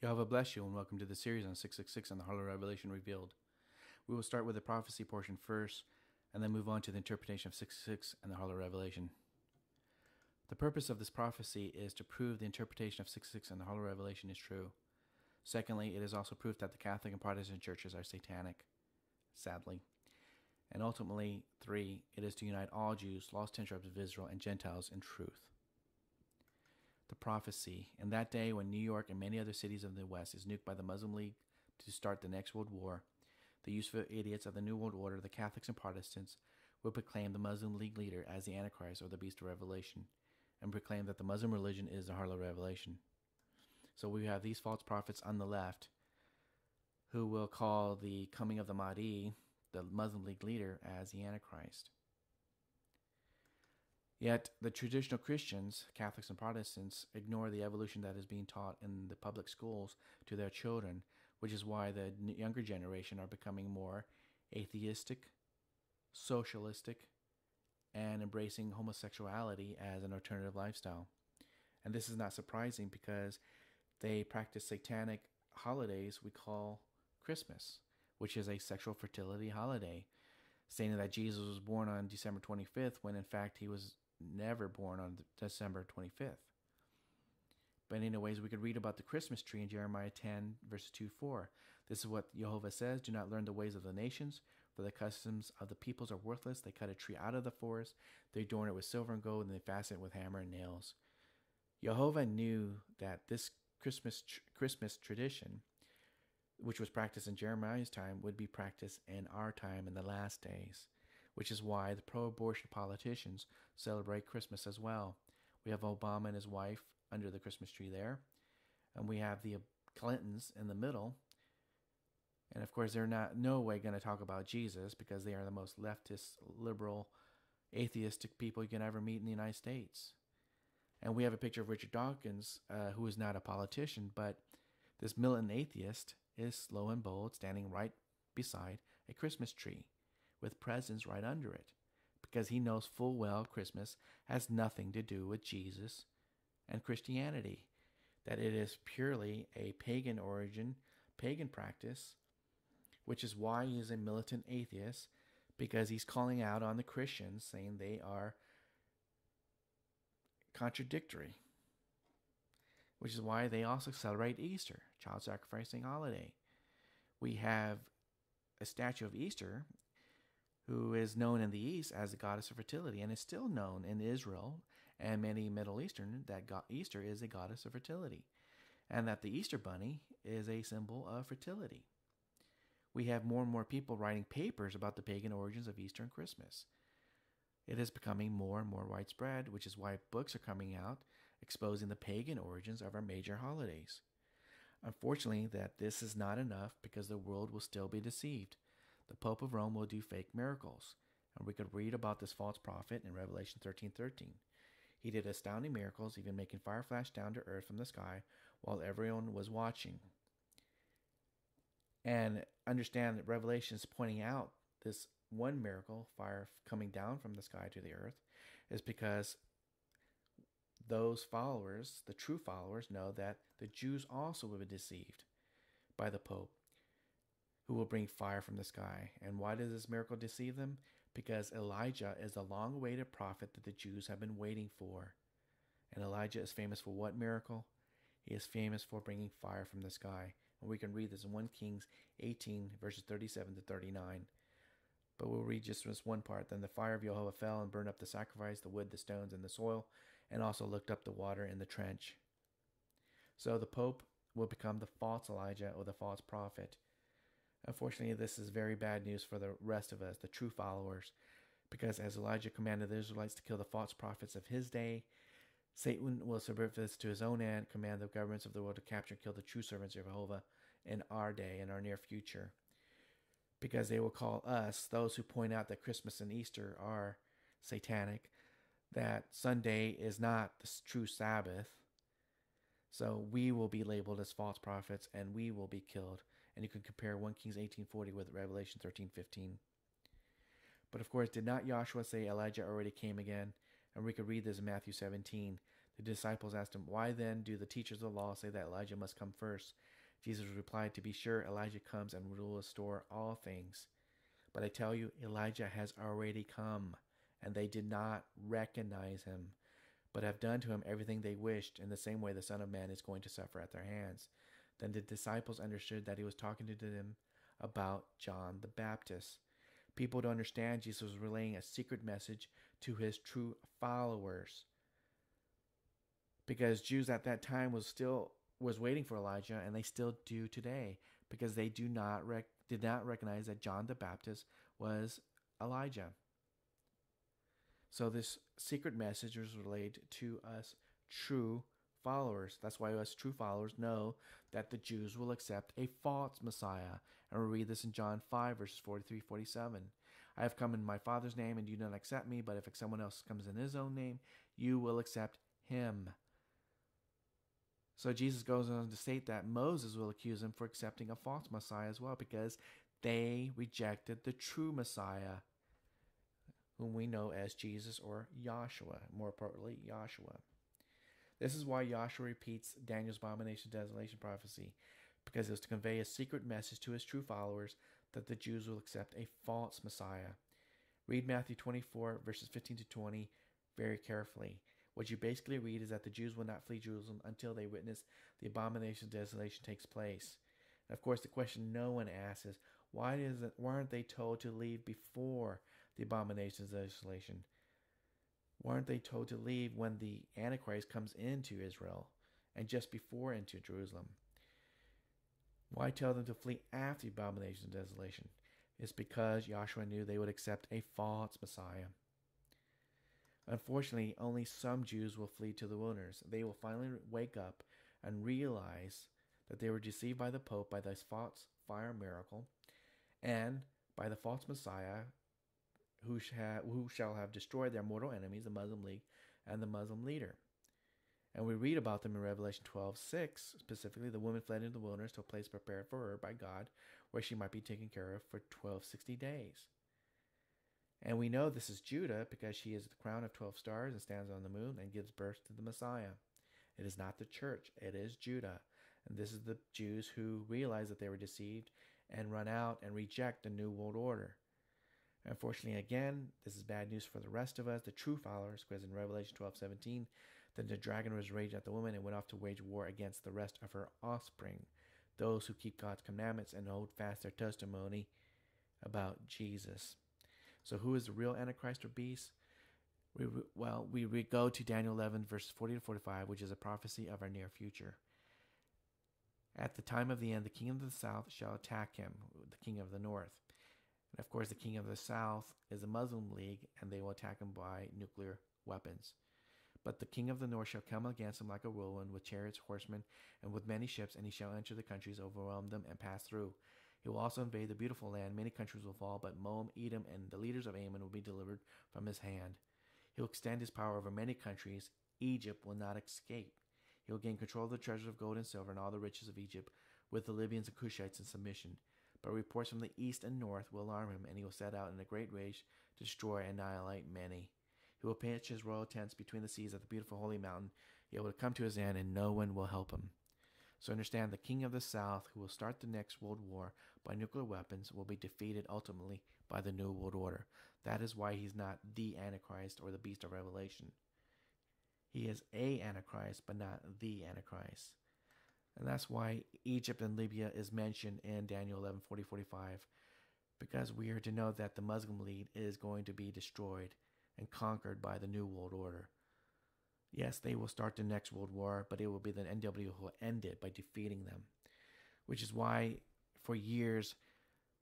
YAHOVAH bless you and welcome to the series on 666 and the Harlow Revelation Revealed. We will start with the prophecy portion first and then move on to the interpretation of 666 and the Harlow Revelation. The purpose of this prophecy is to prove the interpretation of 666 and the Harlow Revelation is true. Secondly, it is also proof that the Catholic and Protestant churches are satanic, sadly. And ultimately, 3, it is to unite all Jews, lost 10 tribes of Israel, and Gentiles in truth. The prophecy. In that day when New York and many other cities of the West is nuked by the Muslim League to start the next world war, the useful idiots of the New World Order, the Catholics and Protestants, will proclaim the Muslim League leader as the Antichrist or the Beast of Revelation, and proclaim that the Muslim religion is the Harlow Revelation. So we have these false prophets on the left who will call the coming of the Mahdi, the Muslim League leader, as the Antichrist. Yet the traditional Christians, Catholics and Protestants, ignore the evolution that is being taught in the public schools to their children, which is why the younger generation are becoming more atheistic, socialistic, and embracing homosexuality as an alternative lifestyle. And this is not surprising because they practice satanic holidays we call Christmas, which is a sexual fertility holiday, stating that Jesus was born on December 25th when in fact he was never born on December 25th. But anyways, we could read about the Christmas tree in Jeremiah 10, verses 2-4. This is what YAHOVAH says: "Do not learn the ways of the nations, for the customs of the peoples are worthless. They cut a tree out of the forest, they adorn it with silver and gold, and they fasten it with hammer and nails." YAHOVAH knew that this Christmas tradition, which was practiced in Jeremiah's time, would be practiced in our time in the last days, which is why the pro-abortion politicians celebrate Christmas as well. We have Obama and his wife under the Christmas tree there, and we have the Clintons in the middle. And of course, they're no way going to talk about Jesus because they are the most leftist, liberal, atheistic people you can ever meet in the United States. And we have a picture of Richard Dawkins, who is not a politician, but this militant atheist is slow and bold, standing right beside a Christmas tree with presents right under it, because he knows full well Christmas has nothing to do with Jesus and Christianity, that it is purely a pagan origin, pagan practice, which is why he is a militant atheist, because he's calling out on the Christians, saying they are contradictory, which is why they also celebrate Easter, child sacrificing holiday. We have a statue of Easter, who is known in the East as the goddess of fertility, and is still known in Israel and many Middle Eastern that Easter is a goddess of fertility, and that the Easter bunny is a symbol of fertility. We have more and more people writing papers about the pagan origins of Easter and Christmas. It is becoming more and more widespread, which is why books are coming out exposing the pagan origins of our major holidays. Unfortunately, that this is not enough because the world will still be deceived. The Pope of Rome will do fake miracles, and we could read about this false prophet in Revelation 13:13. He did astounding miracles, even making fire flash down to earth from the sky while everyone was watching. And understand that Revelation is pointing out this one miracle, fire coming down from the sky to the earth, is because those followers, the true followers, know that the Jews also will be deceived by the Pope, who will bring fire from the sky. And why does this miracle deceive them? Because Elijah is the long-awaited prophet that the Jews have been waiting for. And Elijah is famous for what miracle? He is famous for bringing fire from the sky. And we can read this in 1 Kings 18, verses 37-39. But we'll read just this one part. "Then the fire of YAHOVAH fell and burned up the sacrifice, the wood, the stones, and the soil, and also licked up the water in the trench." So the Pope will become the false Elijah or the false prophet. Unfortunately, this is very bad news for the rest of us, the true followers, because as Elijah commanded the Israelites to kill the false prophets of his day, Satan will subvert this to his own end, command the governments of the world to capture and kill the true servants of Jehovah in our day, in our near future, because they will call us, those who point out that Christmas and Easter are satanic, that Sunday is not the true Sabbath. So we will be labeled as false prophets, and we will be killed. And you can compare 1 Kings 18:40 with Revelation 13:15. But of course, did not Yahshua say Elijah already came again? And we could read this in Matthew 17. The disciples asked him, "Why then do the teachers of the law say that Elijah must come first?" Jesus replied, "To be sure, Elijah comes and will restore all things. But I tell you, Elijah has already come, and they did not recognize him, but have done to him everything they wished. In the same way, the Son of Man is going to suffer at their hands." Then the disciples understood that he was talking to them about John the Baptist. People don't understand Jesus was relaying a secret message to his true followers, because Jews at that time was waiting for Elijah, and they still do today, because they did not recognize that John the Baptist was Elijah. So this secret message was relayed to us true followers. That's why us true followers know that the Jews will accept a false Messiah. And we read this in John 5, verses 43-47. "I have come in my Father's name, and you do not accept me, but if someone else comes in his own name, you will accept him." So Jesus goes on to state that Moses will accuse him for accepting a false Messiah as well, because they rejected the true Messiah, whom we know as Jesus or Yahshua, more appropriately, Yahshua. This is why Yahshua repeats Daniel's abomination of desolation prophecy, because it was to convey a secret message to his true followers that the Jews will accept a false Messiah. Read Matthew 24, verses 15-20 very carefully. What you basically read is that the Jews will not flee Jerusalem until they witness the abomination of desolation takes place. And of course, the question no one asks is, why aren't they told to leave before the abomination of desolation? Why aren't they told to leave when the Antichrist comes into Israel and just before into Jerusalem? Why tell them to flee after the abomination of desolation? It's because Yahshua knew they would accept a false Messiah. Unfortunately, only some Jews will flee to the wilderness. They will finally wake up and realize that they were deceived by the Pope by this false fire miracle and by the false Messiah who shall have destroyed their mortal enemies, the Muslim League and the Muslim leader. And we read about them in Revelation 12:6. Specifically, the woman fled into the wilderness to a place prepared for her by God, where she might be taken care of for 1260 days. And we know this is Judah because she is the crown of 12 stars and stands on the moon and gives birth to the Messiah. It is not the church, it is Judah. And this is the Jews who realize that they were deceived and run out and reject the New World Order. Unfortunately, again, this is bad news for the rest of us, the true followers, because in Revelation 12:17, then the dragon was raged at the woman and went off to wage war against the rest of her offspring, those who keep God's commandments and hold fast their testimony about Jesus. So who is the real Antichrist or beast? We go to Daniel 11, verses 40-45, which is a prophecy of our near future. At the time of the end, the king of the south shall attack him, the king of the north. And of course, the king of the south is the Muslim League, and they will attack him by nuclear weapons. But the king of the north shall come against him like a whirlwind, with chariots, horsemen, and with many ships, and he shall enter the countries, overwhelm them, and pass through. He will also invade the beautiful land. Many countries will fall, but Moab, Edom, and the leaders of Ammon will be delivered from his hand. He will extend his power over many countries. Egypt will not escape. He will gain control of the treasures of gold and silver and all the riches of Egypt, with the Libyans and Cushites in submission. But reports from the east and north will alarm him, and he will set out in a great rage to destroy and annihilate many. He will pitch his royal tents between the seas at the beautiful holy mountain. He will come to his end, and no one will help him. So understand, the king of the south, who will start the next world war by nuclear weapons, will be defeated ultimately by the New World Order. That is why he's not the Antichrist or the beast of Revelation. He is a Antichrist, but not the Antichrist. And that's why Egypt and Libya is mentioned in Daniel 11, 40-45, because we are to know that the Muslim League is going to be destroyed and conquered by the New World Order. Yes, they will start the next world war, but it will be the NW who will end it by defeating them. Which is why, for years,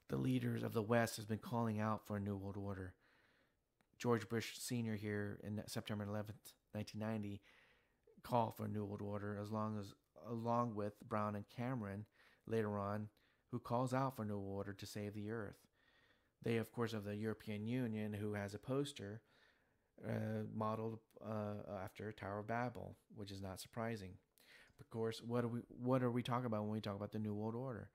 the leaders of the West has been calling out for a New World Order. George Bush Sr. here in September 11th, 1990, called for a New World Order, along with Brown and Cameron later on, who calls out for a New World Order to save the earth. They, of course, of the European Union, who has a poster modeled after Tower of Babel, which is not surprising. Of course, what are we talking about when we talk about the New World Order?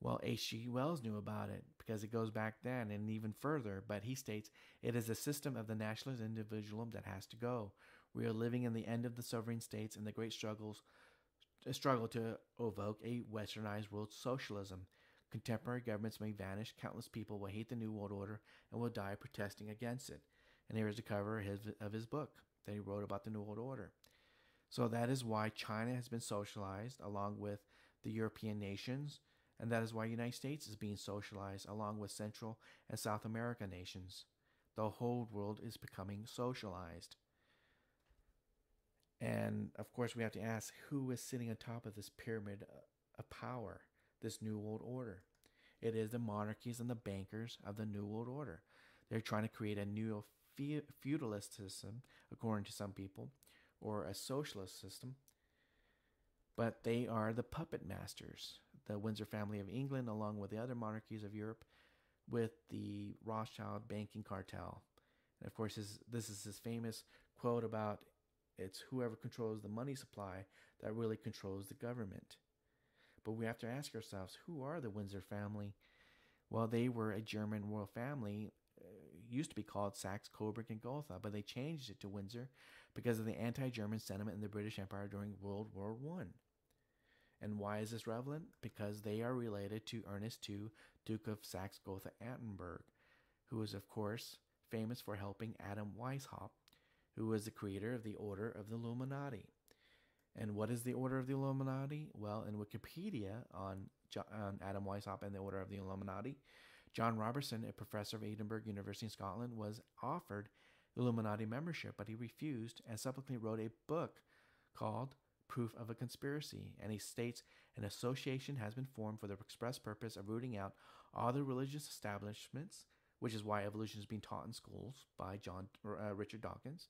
Well, H.G. Wells knew about it because it goes back then and even further, but he states it is a system of the nationalist individualism that has to go. We are living in the end of the sovereign states and the great struggle to evoke a westernized world socialism. Contemporary governments may vanish, countless people will hate the New World Order and will die protesting against it. And here is the cover of his book that he wrote about the New World Order. So that is why China has been socialized along with the European nations, and that is why the United States is being socialized along with Central and South American nations. The whole world is becoming socialized. And of course, we have to ask, who is sitting on top of this pyramid of power, this New World Order? It is the monarchies and the bankers of the New World Order. They're trying to create a new feudalist system, according to some people, or a socialist system. But they are the puppet masters, the Windsor family of England, along with the other monarchies of Europe, with the Rothschild banking cartel. And of course, this is his famous quote about, it's whoever controls the money supply that really controls the government. But we have to ask ourselves, who are the Windsor family? Well, they were a German royal family, used to be called Saxe, Coburg, and Gotha, but they changed it to Windsor because of the anti-German sentiment in the British Empire during World War I. And why is this relevant? Because they are related to Ernest II, Duke of Saxe-Gotha-Altenburg, who was, of course, famous for helping Adam Weishaupt, who was the creator of the Order of the Illuminati. And what is the Order of the Illuminati? Well, in Wikipedia on Adam Weishaupt and the Order of the Illuminati, John Robertson, a professor of Edinburgh University in Scotland, was offered Illuminati membership, but he refused and subsequently wrote a book called Proof of a Conspiracy. And he states, an association has been formed for the express purpose of rooting out all the religious establishments, which is why evolution is being taught in schools by Richard Dawkins.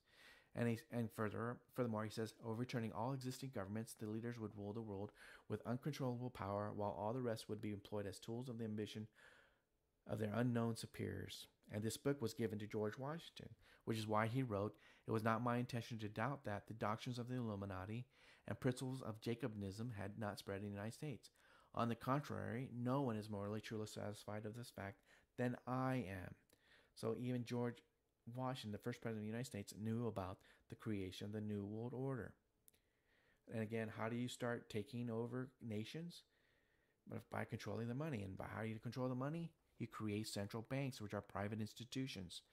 And furthermore, he says, overturning all existing governments, the leaders would rule the world with uncontrollable power, while all the rest would be employed as tools of the ambition of their unknown superiors. And this book was given to George Washington, which is why he wrote, it was not my intention to doubt that the doctrines of the Illuminati and principles of Jacobinism had not spread in the United States. On the contrary, no one is morally truly satisfied of this fact than I am. So even George Washington, the first president of the United States, knew about the creation of the New World Order. And again, how do you start taking over nations? By controlling the money. And by how do you control the money? You create central banks, which are private institutions.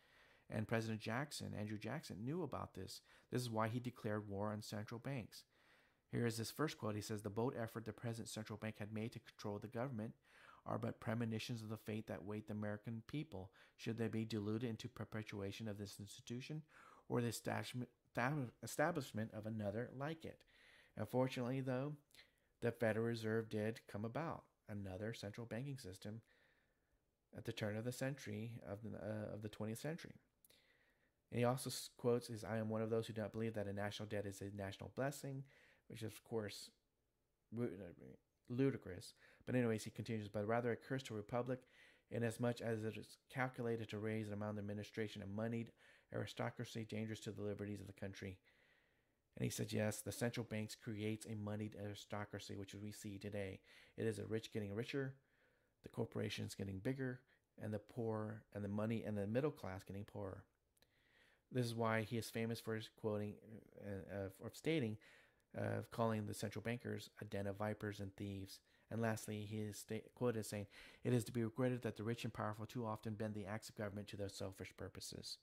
And President Jackson, Andrew Jackson, knew about this. This is why he declared war on central banks. Here is this first quote. He says, the bold effort the present central bank had made to control the government are but premonitions of the fate that wait the American people, should they be deluded into perpetuation of this institution or the establishment of another like it. Unfortunately, though, the Federal Reserve did come about, another central banking system at the turn of the century, of the 20th century. And he also quotes, I am one of those who do not believe that a national debt is a national blessing, which is, of course, ludicrous. But anyways, he continues, but rather a curse to a republic, inasmuch as it is calculated to raise an amount of administration and moneyed aristocracy dangerous to the liberties of the country. And he said, yes, the central banks creates a moneyed aristocracy, which we see today. It is the rich getting richer, the corporations getting bigger, and the poor and the money and the middle class getting poorer. This is why he is famous for his quoting, calling the central bankers a den of vipers and thieves. And lastly, he is quoted as saying, it is to be regretted that the rich and powerful too often bend the acts of government to their selfish purposes.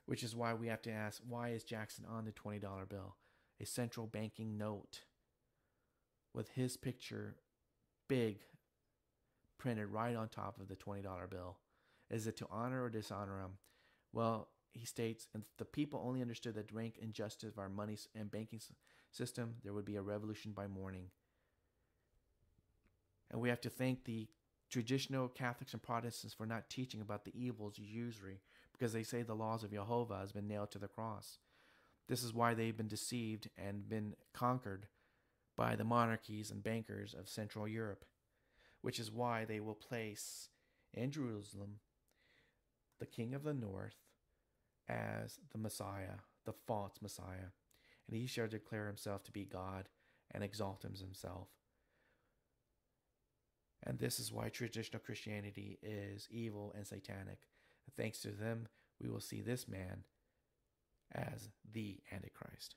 Which is why we have to ask, why is Jackson on the $20 bill? A central banking note with his picture big printed right on top of the $20 bill. Is it to honor or dishonor him? Well, he states, if the people only understood the rank injustice of our money and banking system, there would be a revolution by morning. And we have to thank the traditional Catholics and Protestants for not teaching about the evils of usury, because they say the laws of YAHOVAH has been nailed to the cross. This is why they've been deceived and been conquered by the monarchies and bankers of Central Europe, which is why they will place in Jerusalem the King of the North as the Messiah, the false Messiah, and he shall declare himself to be God and exalt himself. And this is why traditional Christianity is evil and satanic. Thanks to them, we will see this man as the Antichrist.